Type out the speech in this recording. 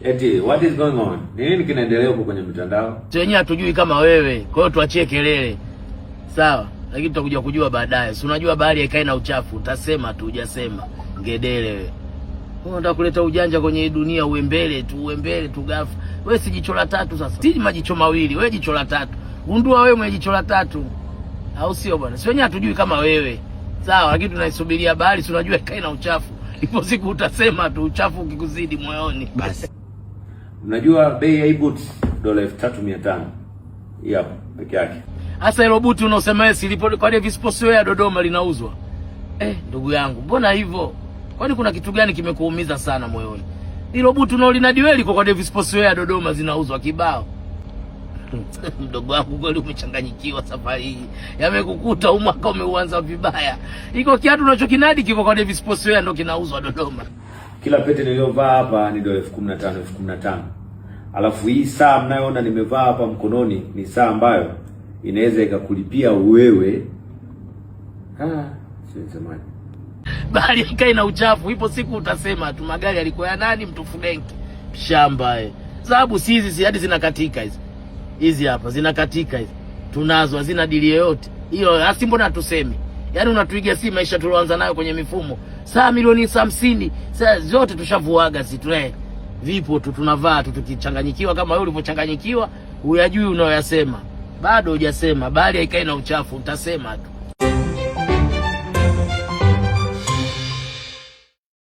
Eti what is going on? Nini kinaendelea huko kwenye mitandao? Wenyewe hatujui kama wewe. Kwa hiyo tuachie kelele. Sawa? Lakini tutakuja kujua baadaye. Si unajua bahari haikai na uchafu. Utasema tu hujasema. Ngedele wewe. Wewe unataka kuleta ujanja kwenye hii dunia, uembele tu gafu. Wewe si jicho la tatu sasa. Si majicho mawili, wewe jicho la tatu. Gundua wewe mwenye jicho la tatu. Au sio bwana? Si wenyewe hatujui kama wewe. Sawa, lakini tunaisubiria bahari, si unajua haikai na uchafu. Ipo siku utasema tu uchafu ukikuzidi moyoni. Basi. Unajua bei ya boots $3,500. Hii hapa peke yake. Hasa hilo buti unaosema wewe silipo kwa Davis Sportswear Dodoma linauzwa. Ndugu yangu, mbona hivyo? Kwani kuna kitu gani kimekuumiza sana moyoni? Hilo buti unaolinadi liko kwa Davis Sportswear Dodoma zinauzwa kibao. Mdogo wangu kweli umechanganyikiwa safari hii. Yamekukuta mwaka umeuanza vibaya. Iko kiatu unachokinadi kiko kwa Davis Sportswear ndo kinauzwa Dodoma. Kila pete niliyovaa hapa ni $15,000. Alafu hii saa mnayoona nimevaa hapa mkononi ni saa ambayo inaweza ikakulipia wewe. Siwezemani. Bahari ikai na uchafu, ipo siku utasema tu magari yalikuwa ya nani, mtu Fudenki. Shamba sababu si hizi hadi zinakatika hizi. Hizi hapa zinakatika hizi. Tunazo hazina dili yoyote. Hiyo asi mbona tuseme. Yaani unatuigia si maisha tulioanza nayo kwenye mifumo. Saa milioni 50, saa zote tushavuaga si tu. Vipo tu tunavaa tu tukichanganyikiwa kama wewe ulivyochanganyikiwa, huyajui unayoyasema. Bado hujasema, bali haikai na uchafu utasema tu.